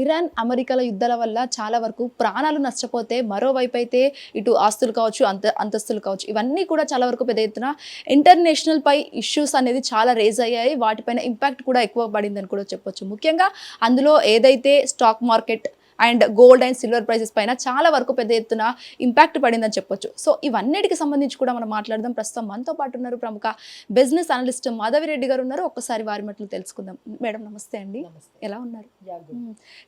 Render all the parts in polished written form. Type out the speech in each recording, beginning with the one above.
Iran, అమెరికాల యుద్ధాల వల్ల చాలా వరకు ప్రాణాలు నష్టపోతే, మరోవైపు అయితే ఇటు ఆస్తులు కావచ్చు, అంతస్తులు కావచ్చు, ఇవన్నీ కూడా చాలా వరకు పెద్ద ఎత్తున ఇంటర్నేషనల్ పై ఇష్యూస్ అనేది చాలా రేజ్ అయ్యాయి. వాటిపైన ఇంపాక్ట్ కూడా ఎక్కువ పడిందని కూడా చెప్పొచ్చు. ముఖ్యంగా అందులో ఏదైతే stock market and gold and silver prices పైన చాలా వరకు పెద్ద ఎత్తున ఇంపాక్ట్ పడిందని చెప్పొచ్చు. సో ఇవన్నిటికి సంబంధించి కూడా మనం మాట్లాడదాం. ప్రస్తుతం మనతో పాటు ఉన్నారు ప్రముఖ బిజినెస్ అనలిస్ట్ మాధవిరెడ్డి గారు ఉన్నారు. ఒక్కసారి వారి మట్లు తెలుసుకుందాం. మేడం నమస్తే అండి. ఎలా ఉన్నారు?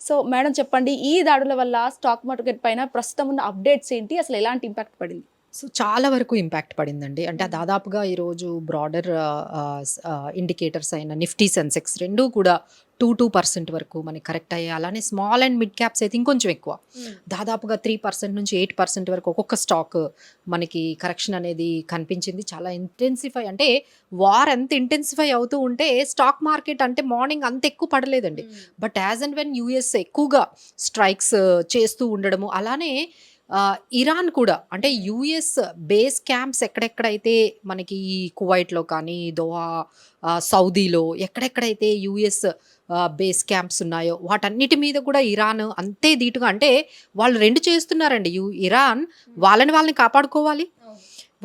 సో మేడం చెప్పండి, ఈ దాడుల వల్ల స్టాక్ మార్కెట్ పైన ప్రస్తుతం ఉన్న అప్డేట్స్ ఏంటి, అసలు ఎలాంటి ఇంపాక్ట్ పడింది? సో చాలా వరకు ఇంపాక్ట్ పడిందండి. అంటే దాదాపుగా ఈరోజు బ్రాడర్ ఇండికేటర్స్ అయిన నిఫ్టీ, సెన్సెక్స్ రెండూ కూడా 2% వరకు మనకి కరెక్ట్ అయ్యాయి. అలానే స్మాల్ అండ్ మిడ్ క్యాప్స్ అయితే ఇంకొంచెం ఎక్కువ, దాదాపుగా 3% నుంచి 8% వరకు ఒక్కొక్క స్టాక్ మనకి కరెక్షన్ అనేది కనిపించింది. చాలా ఇంటెన్సిఫై, అంటే వార్ ఎంత ఇంటెన్సిఫై అవుతూ ఉంటే స్టాక్ మార్కెట్ అంటే మార్నింగ్ అంత ఎక్కువ పడలేదండి. But as and when US ఎక్కువగా స్ట్రైక్స్ చేస్తూ ఉండడము, అలానే ఇరాన్ కూడా, అంటే యుఎస్ బేస్ క్యాంప్స్ ఎక్కడెక్కడైతే మనకి కువైట్లో కానీ, దోహా, సౌదీలో ఎక్కడెక్కడైతే యుఎస్ బేస్ క్యాంప్స్ ఉన్నాయో వాటన్నిటి మీద కూడా ఇరాన్ అంతే ధీటుగా, అంటే వాళ్ళు రెండు చేస్తున్నారండి. ఇరాన్ వాళ్ళని కాపాడుకోవాలి,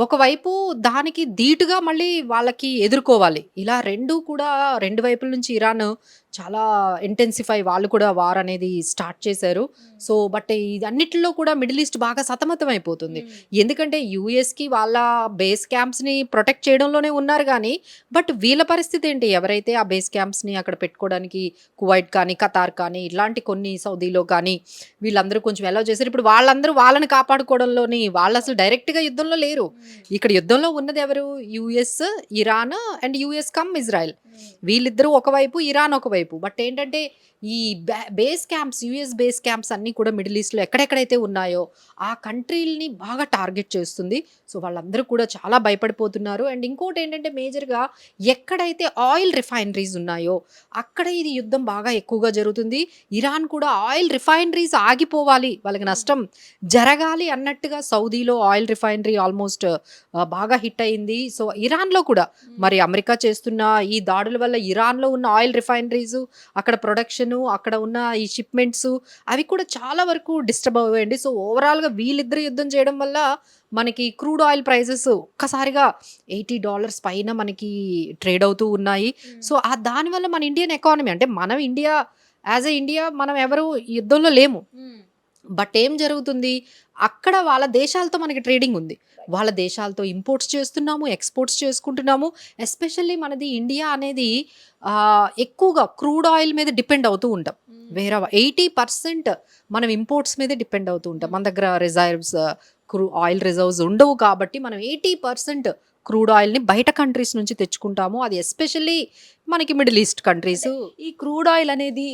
ఒకవైపు దానికి ధీటుగా మళ్ళీ వాళ్ళకి ఎదుర్కోవాలి. ఇలా రెండు కూడా, రెండు వైపుల నుంచి ఇరాన్ చాలా ఇంటెన్సిఫై, వాళ్ళు కూడా వార్ అనేది స్టార్ట్ చేశారు. సో బట్ ఇదన్నిటిలో కూడా మిడిల్ ఈస్ట్ బాగా సతమతం అయిపోతుంది. ఎందుకంటే యుఎస్కి వాళ్ళ బేస్ క్యాంప్స్ని ప్రొటెక్ట్ చేయడంలోనే ఉన్నారు కానీ, బట్ వీళ్ళ పరిస్థితి ఏంటి? ఎవరైతే ఆ బేస్ క్యాంప్స్ని అక్కడ పెట్టుకోవడానికి కువైట్ కానీ, ఖతార్ కానీ, ఇలాంటి కొన్ని, సౌదీలో కానీ వీళ్ళందరూ కొంచెం ఎలా చేశారు. ఇప్పుడు వాళ్ళందరూ వాళ్ళని కాపాడుకోవడంలోని, వాళ్ళు అసలు డైరెక్ట్గా యుద్ధంలో లేరు. ఇక్కడ యుద్ధంలో ఉన్నది ఎవరు? US, Iran and US come Israel. వీళ్ళిద్దరూ ఒకవైపు, ఇరాన్ ఒకవైపు. బట్ ఏంటంటే ఈ base camps, US base camps అన్నీ కూడా మిడిల్ ఈస్ట్లో ఎక్కడెక్కడైతే ఉన్నాయో ఆ కంట్రీలని బాగా టార్గెట్ చేస్తుంది. సో వాళ్ళందరూ కూడా చాలా భయపడిపోతున్నారు. అండ్ ఇంకోటి ఏంటంటే మేజర్గా ఎక్కడైతే ఆయిల్ రిఫైనరీస్ ఉన్నాయో అక్కడ ఇది యుద్ధం బాగా ఎక్కువగా జరుగుతుంది. ఇరాన్ కూడా ఆయిల్ రిఫైనరీస్ ఆగిపోవాలి, వాళ్ళకి నష్టం జరగాలి అన్నట్టుగా సౌదీలో ఆయిల్ రిఫైనరీ ఆల్మోస్ట్ బాగా హిట్ అయింది. సో ఇరాన్లో కూడా మరి అమెరికా చేస్తున్న ఈ దాడుల వల్ల ఇరాన్లో ఉన్న ఆయిల్ రిఫైనరీస్, అక్కడ ప్రొడక్షన్, అక్కడ ఉన్న ఈ షిప్మెంట్స్ అవి కూడా చాలా వరకు డిస్టర్బ్ అవ్వండి. సో ఓవరాల్గా వీళ్ళిద్దరు యుద్ధం చేయడం వల్ల మనకి క్రూడ్ ఆయిల్ ప్రైజెస్ ఒక్కసారిగా $80 పైన మనకి ట్రేడ్ అవుతూ ఉన్నాయి. సో దానివల్ల మన ఇండియన్ ఎకానమీ, అంటే మనం ఇండియా, యాజ్ ఎ ఇండియా మనం ఎవరు యుద్ధంలో లేము. బట్ ఏం జరుగుతుంది, అక్కడ వాళ్ళ దేశాలతో మనకి ట్రేడింగ్ ఉంది. వాళ్ళ దేశాలతో ఇంపోర్ట్స్ చేస్తున్నాము, ఎక్స్పోర్ట్స్ చేసుకుంటున్నాము. ఎస్పెషల్లీ మనది ఇండియా అనేది ఎక్కువగా క్రూడ్ ఆయిల్ మీద డిపెండ్ అవుతూ ఉంటాం. వేరే 80% మనం ఇంపోర్ట్స్ మీదే డిపెండ్ అవుతూ ఉంటాం. మన దగ్గర రిజర్వ్స్, ఆయిల్ రిజర్వ్స్ ఉండవు కాబట్టి మనం 80% క్రూడ్ ఆయిల్ని బయట కంట్రీస్ నుంచి తెచ్చుకుంటాము. అది ఎస్పెషల్లీ మనకి మిడిల్ ఈస్ట్ కంట్రీస్. ఈ క్రూడ్ ఆయిల్ అనేది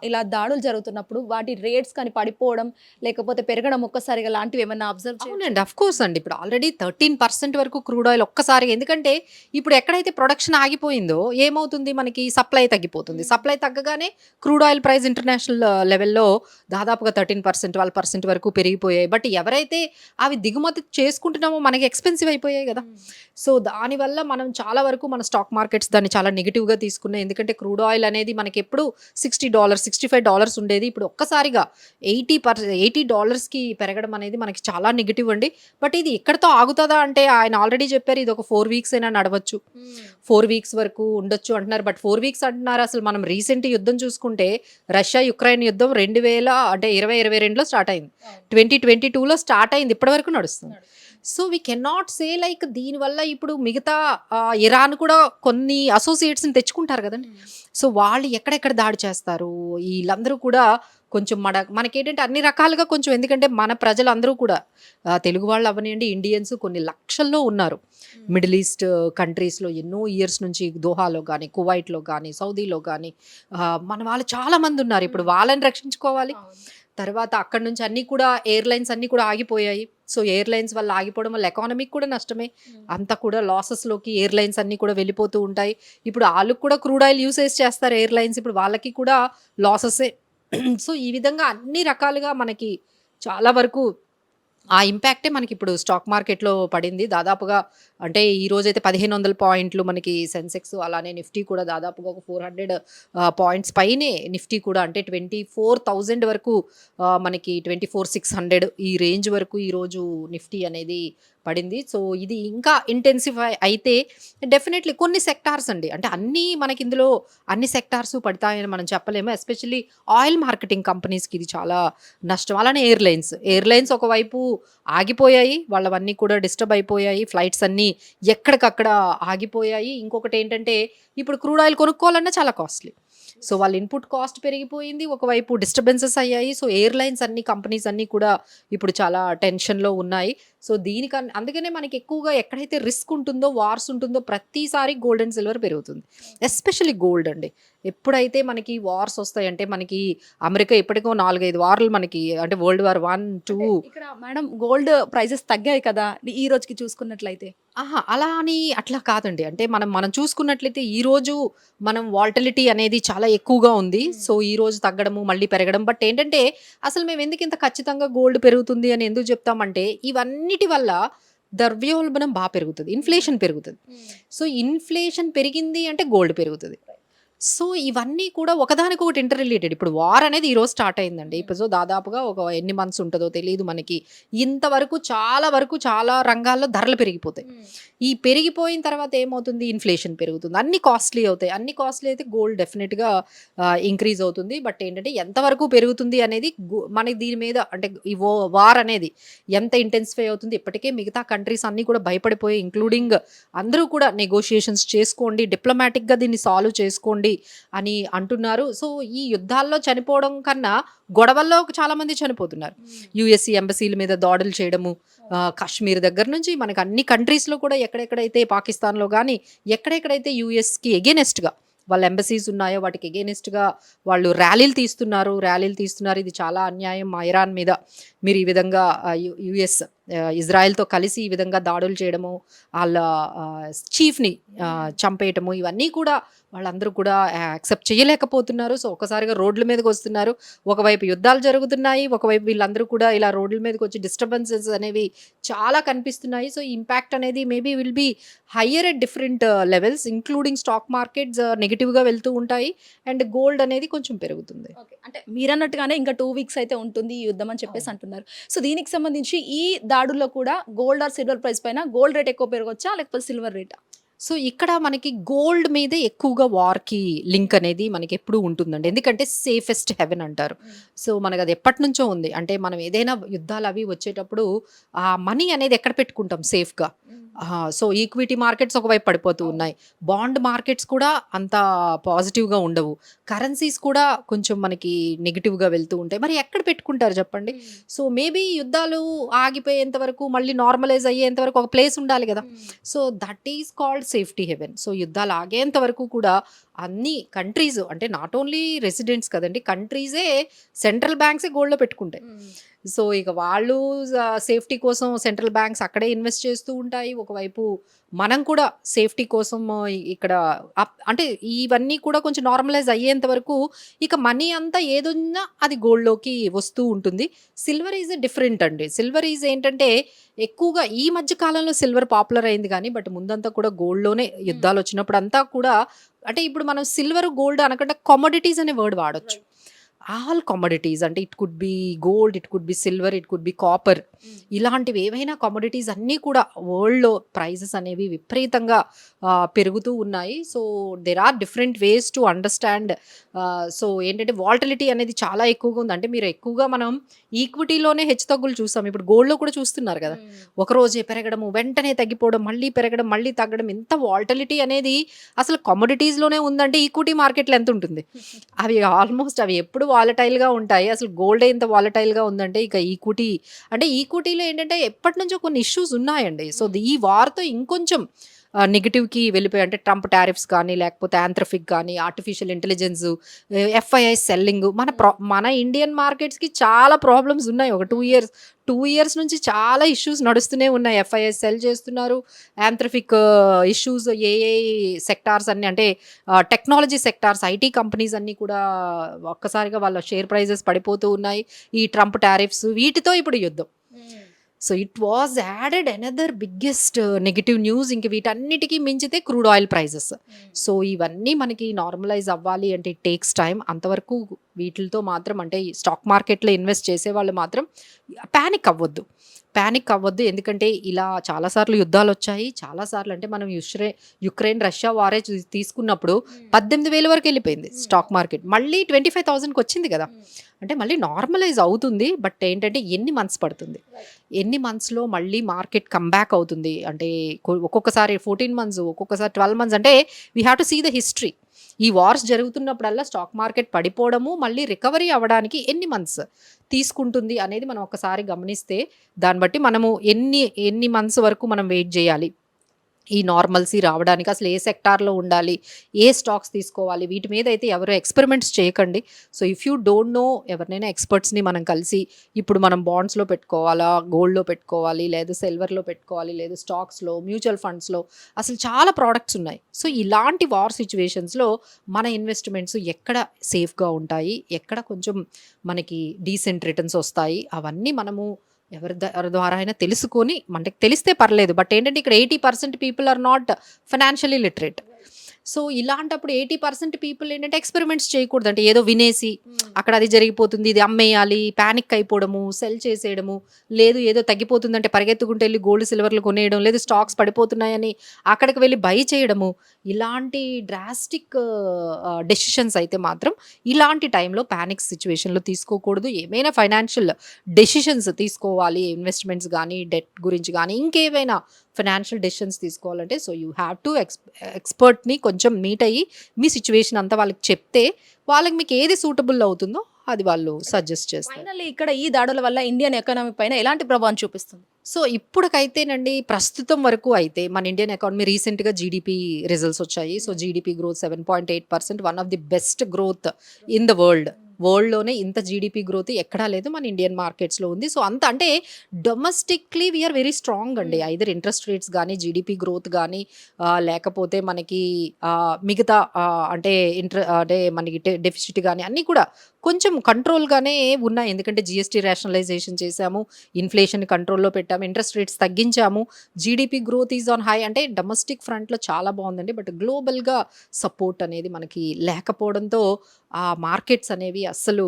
ఇలా దాడులు జరుగుతున్నప్పుడు వాటి రేట్స్ కానీ పడిపోవడం, లేకపోతే పెరగడం ఒక్కసారిగా లాంటివి ఏమన్నా అబ్జర్వ్ చేయండి? అవునండి, అఫ్ కోర్స్ అండి. ఇప్పుడు ఆల్రెడీ 13% వరకు క్రూడ్ ఆయిల్ ఒక్కసారిగా, ఎందుకంటే ఇప్పుడు ఎక్కడైతే ప్రొడక్షన్ ఆగిపోయిందో ఏమవుతుంది, మనకి సప్లై తగ్గిపోతుంది. సప్లై తగ్గగానే క్రూడ్ ఆయిల్ ప్రైస్ ఇంటర్నేషనల్ లెవెల్లో దాదాపుగా 13%, 12% వరకు పెరిగిపోయాయి. బట్ ఎవరైతే అవి దిగుమతి చేసుకుంటున్నామో మనకి ఎక్స్పెన్సివ్ అయిపోయాయి కదా. సో దానివల్ల మనం చాలా వరకు మన స్టాక్ మార్కెట్స్ దాన్ని చాలా నెగిటివ్గా తీసుకున్నాయి. ఎందుకంటే క్రూడ్ ఆయిల్ అనేది మనకి ఎప్పుడు $60, $65 ఉండేది. ఇప్పుడు ఒక్కసారిగా $80కి పెరగడం అనేది మనకి చాలా నెగిటివ్ అండి. బట్ ఇది ఎక్కడితో ఆగుతుందా అంటే, ఆయన ఆల్రెడీ చెప్పారు ఇది ఒక 4 వీక్స్ అయినా నడవచ్చు, 4 వీక్స్ వరకు ఉండొచ్చు అంటున్నారు. బట్ 4 వీక్స్ అంటున్నారు. అసలు మనం రీసెంట్ యుద్ధం చూసుకుంటే రష్యా యుక్రెయిన్ యుద్ధం 2022లో స్టార్ట్ అయింది, 2022లో స్టార్ట్ అయింది, ఇప్పటి వరకు నడుస్తుంది. So we cannot say like దీనివల్ల ఇప్పుడు మిగతా ఇరాన్ కూడా కొన్ని అసోసియేట్స్ని తెచ్చుకుంటారు కదండి. సో వాళ్ళు ఎక్కడెక్కడ దాడి చేస్తారు, వీళ్ళందరూ కూడా కొంచెం మనకేంటంటే అన్ని రకాలుగా కొంచెం, ఎందుకంటే మన ప్రజలందరూ కూడా తెలుగు వాళ్ళు అవనివ్వండి, ఇండియన్స్ కొన్ని లక్షల్లో ఉన్నారు మిడిల్ ఈస్ట్ కంట్రీస్లో ఎన్నో ఇయర్స్ నుంచి. దోహాలో కానీ, కువైట్లో కానీ, సౌదీలో కానీ మన వాళ్ళు చాలా మంది ఉన్నారు. ఇప్పుడు వాళ్ళని రక్షించుకోవాలి. తర్వాత అక్కడ నుంచి అన్నీ కూడా ఎయిర్లైన్స్ అన్నీ కూడా ఆగిపోయాయి. సో ఎయిర్లైన్స్ వల్ల ఆగిపోవడం వల్ల ఎకానమీకి కూడా నష్టమే. అంతా కూడా లాసెస్లోకి ఎయిర్లైన్స్ అన్నీ కూడా వెళ్ళిపోతూ ఉంటాయి. ఇప్పుడు వాళ్ళకు కూడా క్రూడ్ ఆయిల్ యూసేజ్ చేస్తారు ఎయిర్లైన్స్, ఇప్పుడు వాళ్ళకి కూడా లాసెసే. సో ఈ విధంగా అన్ని రకాలుగా మనకి చాలా వరకు ఆ ఇంపాక్టే మనకిప్పుడు స్టాక్ మార్కెట్‌లో పడింది. దాదాపుగా అంటే ఈ రోజైతే 1500 పాయింట్లు మనకి సెన్సెక్స్ అలానే నిఫ్టీ కూడా దాదాపుగా ఒక 400 పాయింట్స్ పైనే నిఫ్టీ కూడా అంటే 24,000 వరకు మనకి 24,600 ఈ రేంజ్ వరకు ఈరోజు నిఫ్టీ అనేది పడింది. సో, ఇది ఇంకా ఇంటెన్సిఫై అయితే డెఫినెట్‌లీ కొన్ని సెక్టార్స్ అండి. అంటే అన్నీ మనకిందులో అన్ని సెక్టార్సు పడతాయని మనం చెప్పలేము. ఎస్పెషల్లీ ఆయిల్ మార్కెటింగ్ కంపెనీస్‌కి ఇది చాలా నష్టం. అలానే ఎయిర్‌లైన్స్ ఒకవైపు ఆగిపోయాయి. వాళ్ళవన్నీ కూడా డిస్టర్బ్ అయిపోయాయి. ఫ్లైట్స్ అన్నీ ఎక్కడికక్కడ ఆగిపోయాయి. ఇంకొకటేంటంటే ఇప్పుడు క్రూడ్ ఆయిల్ కొనుక్కోవాలన్నా చాలా కాస్ట్‌లీ. సో, వాళ్ళ ఇన్‌పుట్ కాస్ట్ పెరిగిపోయింది. ఒకవైపు డిస్టర్బెన్సెస్ అయ్యాయి. సో, ఎయిర్‌లైన్స్ అన్ని కంపెనీస్ అన్నీ కూడా ఇప్పుడు చాలా టెన్షన్‌లో ఉన్నాయి. సో, అందుకనే మనకి ఎక్కువగా ఎక్కడైతే రిస్క్ ఉంటుందో, వార్స్ ఉంటుందో ప్రతిసారి గోల్డ్ అండ్ సిల్వర్ పెరుగుతుంది. ఎస్పెషల్లీ గోల్డ్ అండి. ఎప్పుడైతే మనకి వార్స్ వస్తాయంటే మనకి అమెరికా ఇప్పటికో 4, 5 వార్లు మనకి అంటే వరల్డ్ వార్ 1, 2 ఇక్కడ మేడం గోల్డ్ ప్రైజెస్ తగ్గాయి కదా ఈ రోజుకి చూసుకున్నట్లయితే. అలా అని అట్లా కాదండి. అంటే మనం మనం చూసుకున్నట్లయితే ఈరోజు మనం వాలటిలిటీ అనేది చాలా ఎక్కువగా ఉంది. సో, ఈరోజు తగ్గడము, మళ్ళీ పెరగడం. బట్ ఏంటంటే అసలు మేము ఎందుకు ఇంత ఖచ్చితంగా గోల్డ్ పెరుగుతుంది అని ఎందుకు చెప్తామంటే ఇవన్నిటి వల్ల ద్రవ్యోల్బణం పెరుగుతది. ఇన్‌ఫ్లేషన్ పెరుగుతది. సో, ఇన్‌ఫ్లేషన్ పెరిగింది అంటే గోల్డ్ పెరుగుతది. సో, ఇవన్నీ కూడా ఒకదానికొకటి ఇంటర్ రిలేటెడ్. ఇప్పుడు వార్ అనేది ఈరోజు స్టార్ట్ అయిందండి. ఇప్పుడు సో, దాదాపుగా ఒక ఎన్ని మంత్స్ ఉంటదో తెలీదు మనకి. ఇంతవరకు చాలా వరకు చాలా రంగాల్లో ధరలు పెరిగిపోతాయి. ఈ పెరిగిపోయిన తర్వాత ఏమవుతుంది? ఇన్‌ఫ్లేషన్ పెరుగుతుంది. అన్నీ కాస్ట్‌లీ అవుతాయి. అన్నీ కాస్ట్‌లీ అయితే గోల్డ్ డెఫినిట్‌గా ఇంక్రీజ్ అవుతుంది. బట్ ఏంటంటే ఎంతవరకు పెరుగుతుంది అనేది మనకి దీని మీద అంటే ఈ వార్ అనేది ఎంత ఇంటెన్సిఫై అవుతుంది ఇప్పటికే మిగతా కంట్రీస్ అన్నీ కూడా భయపడిపోయాయి. ఇంక్లూడింగ్ అందరూ కూడా నెగోషియేషన్స్ చేసుకోండి, డిప్లొమాటిక్‌గా దీన్ని సాల్వ్ చేసుకోండి అని అంటున్నారు. సో, ఈ యుద్ధాల్లో చనిపోవడం కన్నా గొడవల్లో చాలామంది చనిపోతున్నారు. యూఎస్‌ఈ ఎంబసీల మీద దాడులు చేయడము, కాశ్మీర్ దగ్గర నుంచి మనకు అన్ని కంట్రీస్‌లో కూడా ఎక్కడెక్కడైతే పాకిస్తాన్‌లో గానీ, ఎక్కడెక్కడైతే యూఎస్‌కి ఎగైనెస్ట్‌గా వాళ్ళ ఎంబసీస్ ఉన్నాయో వాటికి ఎగైనెస్ట్‌గా వాళ్ళు ర్యాలీలు తీస్తున్నారు. ఇది చాలా అన్యాయం మా ఇరాన్ మీద. మీరు ఈ విధంగా యూఎస్ ఇజ్రాయెల్‌తో కలిసి ఈ విధంగా దాడులు చేయడము, ఆళ్ళ చీఫ్‌ని చంపేయటము ఇవన్నీ కూడా వాళ్ళందరూ కూడా యాక్సెప్ట్ చేయలేకపోతున్నారు. సో, ఒక్కసారిగా రోడ్ల మీదకొస్తున్నారు. ఒకవైపు యుద్ధాలు జరుగుతున్నాయి. ఒకవైపు వీళ్ళందరూ కూడా ఇలా రోడ్ల మీదకొచ్చి డిస్టర్బెన్సెస్ అనేవి చాలా కనిపిస్తున్నాయి. సో, ఈ ఇంపాక్ట్ అనేది maybe will be higher at different levels including stock markets నెగెటివ్‌గా వెళ్తూ ఉంటాయి. అండ్ గోల్డ్ అనేది కొంచెం పెరుగుతుంది. ఓకే. అంటే మీరన్నట్టుగానే ఇంకా 2 వీక్స్ అయితే ఉంటుంది ఈ యుద్ధం అని చెప్పేసి అవును. అంటున్నారు. సో, దీనికి సంబంధించి ఈ దాడుల్లో కూడా గోల్డ్ ఆర్ సిల్వర్ ప్రైస్ పైన గోల్డ్ రేట్ ఎక్కువ పెరగొచ్చా? లేకపోతే సిల్వర్ రేటా? సో, ఇక్కడ మనకి గోల్డ్ మీదే ఎక్కువగా వార్‌కి లింక్ అనేది మనకెప్పుడూ ఉంటుందండి. ఎందుకంటే సేఫెస్ట్ హెవెన్ అంటారు. సో, మనకది ఎప్పటినుంచో ఉంది. అంటే మనం ఏదైనా యుద్ధాలవి వచ్చేటప్పుడు ఆ మనీ అనేది ఎక్కడ పెట్టుకుంటాం సేఫ్‌గా. సో, ఈక్విటీ మార్కెట్స్ ఒకవైపు పడిపోతూ ఉన్నాయి. బాండ్ మార్కెట్స్ కూడా అంత పాజిటివ్‌గా ఉండవు. కరెన్సీస్ కూడా కొంచెం మనకి నెగెటివ్‌గా వెళ్తూ ఉంటాయి. మరి ఎక్కడ పెట్టుకుంటారు చెప్పండి? సో, మేబీ యుద్ధాలు ఆగిపోయేంత వరకు మళ్ళీ నార్మలైజ్ అయ్యేంత వరకు ఒక ప్లేస్ ఉండాలి గదా! So, that is called safety haven. So, యుద్ధాలు ఆగేంత వరకు కూడా అన్ని కంట్రీస్ అంటే నాట్ ఓన్లీ రెసిడెంట్స్ కదండీ. కంట్రీసే సెంట్రల్ బ్యాంక్సే గోల్డ్‌లో పెట్టుకుంటాయి. సో, ఇక వాళ్ళు సేఫ్టీ కోసం సెంట్రల్ బ్యాంక్స్ అక్కడే ఇన్వెస్ట్ చేస్తూ ఉంటాయి. ఒకవైపు మనం కూడా సేఫ్టీ కోసం ఇక్కడ అంటే ఇవన్నీ కూడా కొంచెం నార్మలైజ్ అయ్యేంత వరకు ఇక మనీ అంతా ఏదున్నా అది గోల్డ్‌లోకి వస్తూ ఉంటుంది. సిల్వర్ ఈజ్ డిఫరెంట్ అండి. సిల్వర్ ఈజ్ ఏంటంటే ఎక్కువగా ఈ మధ్య కాలంలో సిల్వర్ పాపులర్ అయింది గానీ, బట్ ముందంతా కూడా గోల్డ్‌లోనే యుద్ధాలొచ్చినప్పుడు అంతా కూడా అంటే ఇప్పుడు మనం సిల్వర్, గోల్డ్ అనకుండా కమోడిటీస్ అనే వర్డ్ వాడొచ్చు. ఆల్ కమోడిటీస్ అంటే it could be gold, it could be silver, it could be copper. ఇలాంటివి ఏవైనా కమోడిటీస్ అన్నీ కూడా వరల్డ్‌లో ప్రైజెస్ అనేవి విపరీతంగా పెరుగుతూ ఉన్నాయి. So, there are different ways to understand. So, ఏంటంటే వాలటిలిటీ అనేది చాలా ఎక్కువగా ఉంది. అంటే మీరు ఎక్కువగా మనం ఈక్విటీలోనే హెచ్చుతగ్గులు చూసాం. ఇప్పుడు గోల్డ్‌లో కూడా చూస్తున్నారు కదా! ఒకరోజే పెరగడము, వెంటనే తగ్గిపోవడం, మళ్ళీ పెరగడం, మళ్ళీ తగ్గడం. ఇంత వాలటిలిటీ అనేది అసలు కమోడిటీస్‌లోనే ఉందంటే ఈక్విటీ మార్కెట్‌లో ఎంతుంటుంది? అవి ఎప్పుడు వాలటైల్‌గా ఉంటాయి. అసలు గోల్డే ఇంత వాలటైల్‌గా ఉందంటే ఇక ఈక్విటీలో ఏంటంటే ఎప్పటినుంచో కొన్ని ఇష్యూస్ ఉన్నాయండి. సో, ఈ వార్‌తో ఇంకొంచెం నెగెటివ్‌కి వెళ్ళిపోయాయి. అంటే ట్రంప్ టారిఫ్స్ కానీ, లేకపోతే యాంథ్రఫిక్ కానీ, ఆర్టిఫిషియల్ ఇంటెలిజెన్స్, ఎఫ్ఐఐ సెల్లింగ్ మన ఇండియన్ మార్కెట్స్‌కి చాలా ప్రాబ్లమ్స్ ఉన్నాయి. ఒక 2 ఇయర్స్ నుంచి చాలా ఇష్యూస్ నడుస్తూనే ఉన్నాయి. ఎఫ్ఐఐ సెల్ చేస్తున్నారు. యాంథ్రఫిక్ ఇష్యూస్ ఏఐ సెక్టార్స్ అన్నీ అంటే టెక్నాలజీ సెక్టార్స్, ఐటీ కంపెనీస్ అన్నీ కూడా ఒక్కసారిగా వాళ్ళ షేర్ ప్రైజెస్ పడిపోతూ ఉన్నాయి. ఈ ట్రంప్ టారిఫ్స్ వీటితో ఇప్పుడు యుద్ధం. So it was added another biggest negative news. ఇంక వీటన్నిటికీ మించితే క్రూడ్ ఆయిల్ ప్రైజెస్. సో ఇవన్నీ మనకి నార్మలైజ్ అవ్వాలి అంటే ఇట్ టేక్స్ టైం. అంతవరకు వీటితో మాత్రం అంటే స్టాక్ మార్కెట్లో ఇన్వెస్ట్ చేసే వాళ్ళు మాత్రం ప్యానిక్ అవ్వద్దు. ఎందుకంటే ఇలా చాలాసార్లు యుద్ధాలు వచ్చాయి. చాలాసార్లు అంటే మనం యుక్రెయిన్ రష్యా వారే తీసుకున్నప్పుడు 18,000 వరకు వెళ్ళిపోయింది స్టాక్ మార్కెట్. మళ్ళీ 25,000కి వచ్చింది కదా. అంటే మళ్ళీ నార్మలైజ్ అవుతుంది. బట్ ఏంటంటే ఎన్ని మంత్స్ పడుతుంది, ఎన్ని మంత్స్లో మళ్ళీ మార్కెట్ కమ్బ్యాక్ అవుతుంది అంటే ఒక్కొక్కసారి 14 months, ఒక్కొక్కసారి 12 months. అంటే we have to see the history. ఈ వార్స్ జరుగుతున్నప్పుడల్లా స్టాక్ మార్కెట్ పడిపోవడము మళ్ళీ రికవరీ అవ్వడానికి ఎన్ని మంత్స్ తీసుకుంటుంది అనేది మనం ఒకసారి గమనిస్తే దాన్ని బట్టి మనము ఎన్ని మంత్స్ వరకు మనం వెయిట్ చేయాలి ఈ నార్మల్సీ రావడానికి, అసలు ఏ సెక్టార్లో ఉండాలి, ఏ స్టాక్స్ తీసుకోవాలి, వీటి మీద అయితే ఎవరు ఎక్స్పెరిమెంట్స్ చేయకండి. So if you don't know, ఎవరినైనా ఎక్స్పర్ట్స్ని మనం కలిసి ఇప్పుడు మనం బాండ్స్లో పెట్టుకోవాలా, గోల్డ్లో పెట్టుకోవాలి, లేదా సిల్వర్లో పెట్టుకోవాలి, లేదా స్టాక్స్లో, మ్యూచువల్ ఫండ్స్లో, అసలు చాలా ప్రోడక్ట్స్ ఉన్నాయి. సో ఇలాంటి వార్ సిచ్యువేషన్స్లో మన ఇన్వెస్ట్మెంట్స్ ఎక్కడ సేఫ్గా ఉంటాయి, ఎక్కడ కొంచెం మనకి డీసెంట్ రిటర్న్స్ వస్తాయి, అవన్నీ మనము ఎవరి ద్వారా అయినా తెలుసుకొని, మనకి తెలిస్తే పర్లేదు. బట్ ఏంటంటే ఇక్కడ 80% people are not financially literate. So ఇలాంటప్పుడు 80% పీపుల్ ఏంటంటే ఎక్స్పెరిమెంట్స్ చేయకూడదు. అంటే ఏదో వినేసి అక్కడ అది జరిగిపోతుంది, ఇది అమ్మేయాలి, ప్యానిక్ అయిపోవడము, సెల్ చేసేయడము, లేదు ఏదో తగ్గిపోతుందంటే పరిగెత్తుకుంటూ వెళ్ళి గోల్డ్ సిల్వర్లు కొనేయడం, లేదు స్టాక్స్ పడిపోతున్నాయని అక్కడికి వెళ్ళి బై చేయడము, ఇలాంటి డ్రాస్టిక్ డెసిషన్స్ అయితే మాత్రం ఇలాంటి టైంలో ప్యానిక్ సిచ్యువేషన్లో తీసుకోకూడదు. ఏమైనా ఫైనాన్షియల్ డెసిషన్స్ తీసుకోవాలి, ఇన్వెస్ట్మెంట్స్ కానీ, డెట్ గురించి కానీ, ఇంకేమైనా ఫైనాన్షియల్ డెసిషన్స్ తీసుకోవాలంటే సో యూ హ్యావ్ టు ఎక్స్పర్ట్ని కొంచెం మీట్ అయ్యి మీ సిచ్యువేషన్ అంతా వాళ్ళకి చెప్తే వాళ్ళకి మీకు ఏది సూటబుల్ అవుతుందో అది వాళ్ళు సజెస్ట్ చేస్తారు. ఫైనల్లీ ఇక్కడ ఈ దాడుల వల్ల ఇండియన్ ఎకానమీ పైన ఎలాంటి ప్రభావం చూపిస్తుంది? సో ఇప్పటికైతేనండి ప్రస్తుతం వరకు అయితే మన ఇండియన్ ఎకానమీ రీసెంట్గా జీడిపి రిజల్ట్స్ వచ్చాయి. So GDP growth 7.8%, one of the best growth in the వరల్డ్లోనే ఇంత జీడిపి గ్రోత్ ఎక్కడా లేదు, మన ఇండియన్ మార్కెట్స్లో ఉంది. సో అంత అంటే డొమెస్టిక్లీ వీఆర్ వెరీ స్ట్రాంగ్ అండి. ఐదర్ ఇంట్రెస్ట్ రేట్స్ కానీ, జీడిపి గ్రోత్ కానీ, లేకపోతే మనకి మిగతా అంటే మనకి డెఫిసిట్ కానీ అన్నీ కూడా కొంచెం కంట్రోల్గానే ఉన్నాయి. ఎందుకంటే జిఎస్టీ రేషనలైజేషన్ చేశాము, ఇన్ఫ్లేషన్ కంట్రోల్లో పెట్టాము, ఇంట్రెస్ట్ రేట్స్ తగ్గించాము, GDP growth is on high. అంటే డొమెస్టిక్ ఫ్రంట్లో చాలా బాగుందండి. బట్ గ్లోబల్గా సపోర్ట్ అనేది మనకి లేకపోవడంతో ఆ మార్కెట్స్ అనేవి అస్సలు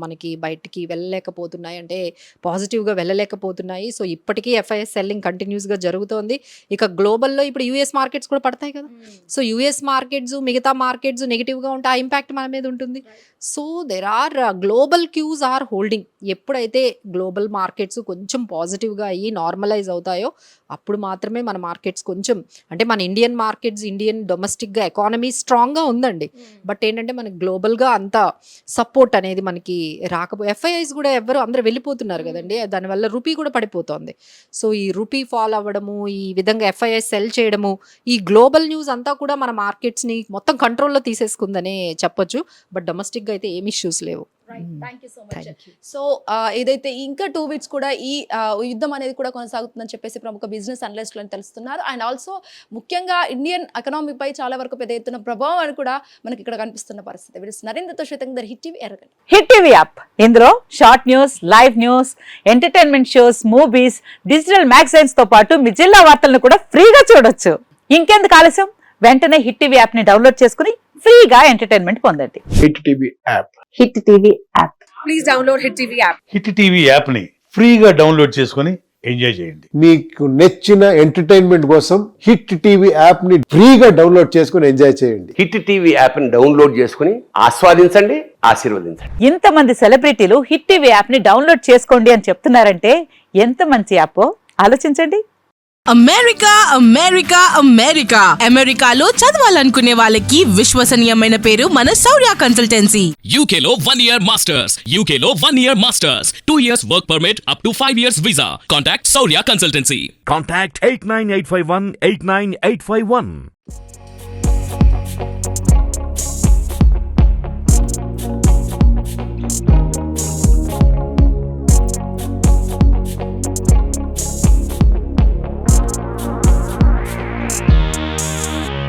మనకి బయటికి వెళ్ళలేకపోతున్నాయి, అంటే పాజిటివ్గా వెళ్ళలేకపోతున్నాయి. సో ఇప్పటికీ ఎఫ్ఐఎస్ సెల్లింగ్ కంటిన్యూస్గా జరుగుతోంది. ఇక గ్లోబల్లో ఇప్పుడు యూఎస్ మార్కెట్స్ కూడా పడతాయి కదా. సో యూఎస్ మార్కెట్స్, మిగతా మార్కెట్స్ నెగిటివ్గా ఉంటే ఆ ఇంపాక్ట్ మన మీద ఉంటుంది. So there are global cues are holding. ఎప్పుడైతే గ్లోబల్ మార్కెట్స్ కొంచెం పాజిటివ్గా అయ్యి నార్మలైజ్ అవుతాయో అప్పుడు మాత్రమే మన మార్కెట్స్ కొంచెం, అంటే మన ఇండియన్ మార్కెట్స్, ఇండియన్ డొమెస్టిక్గా ఎకానమీ స్ట్రాంగ్గా ఉందండి. బట్ ఏంటంటే మనకి గ్లోబల్గా అంత సపోర్ట్ అనేది మనకి ఎఫ్ఐఐస్ కూడా అందరూ వెళ్ళిపోతున్నారు కదండి, దానివల్ల రూపీ కూడా పడిపోతుంది. సో ఈ రూపీ ఫాల్ అవ్వడము, ఈ విధంగా ఎఫ్ఐఐస్ సెల్ చేయడము, ఈ గ్లోబల్ న్యూస్ అంతా కూడా మన మార్కెట్స్ని మొత్తం కంట్రోల్లో తీసేసుకుందనే చెప్పొచ్చు. బట్ డొమెస్టిక్గా అయితే ఏమి ఇష్యూస్ లేవు. Thank you so much. So ఏదైతే ఇంకా 2 weeks కూడా ఈ యుద్ధం అనేది కూడా కొనసాగుతుందని చెప్పేసి ప్రముఖ బిజినెస్ అనలిస్టులు తెలుస్తున్నారు. అండ్ ఆల్సో ముఖ్యంగా ఇండియన్ ఎకనామీపై చాలా వరకు పెద్ద ఎత్తున ప్రభావం అని కూడా మనకి ఇక్కడ కనిపిస్తున్న పరిస్థితి. నరేంద్రతో శ్వేతంగా హిట్ టీవీ ఎర్రగడ్డ. హిట్ టీవీ యాప్, ఇందులో short news, live news, entertainment shows, movies, digital magazines తో పాటు మీ జిల్లా వార్తలను కూడా ఫ్రీగా చూడొచ్చు. ఇంకెందుకు ఆలస్యం, వెంటనే హిట్ టీవీ యాప్ ని డౌన్లోడ్ చేసుకుని ఫ్రీగా ఎంటర్టైన్మెంట్ పొందండి. Hit TV app. Hit TV app. Please download hit TV app. Hit TV app ని ఫ్రీగా డౌన్లోడ్ చేసుకొని ఎంజాయ్ చేయండి. మీకు నచ్చిన ఎంటర్టైన్మెంట్ కోసం హిట్ టీవీ యాప్ ని ఫ్రీగా డౌన్లోడ్ చేసుకొని ఎంజాయ్ చేయండి. హిట్ టీవీ యాప్ ని డౌన్లోడ్ చేసుకుని ఆస్వాదించండి, ఆశీర్వదించండి. ఇంతమంది సెలబ్రిటీలు హిట్ టీవీ యాప్ ని డౌన్లోడ్ చేసుకోండి అని చెప్తున్నారంటే ఎంత మంచి యాప్ ఆలోచించండి. అమెరికాలో చదవాలనుకునే వాళ్ళకి విశ్వసనీయమైన పేరు మన శౌర్య కన్సల్టెన్సీ. UK లో 1 year masters, 2 years work permit up to 5 years visa. Contact Saurya Consultancy. Contact 89851 89851.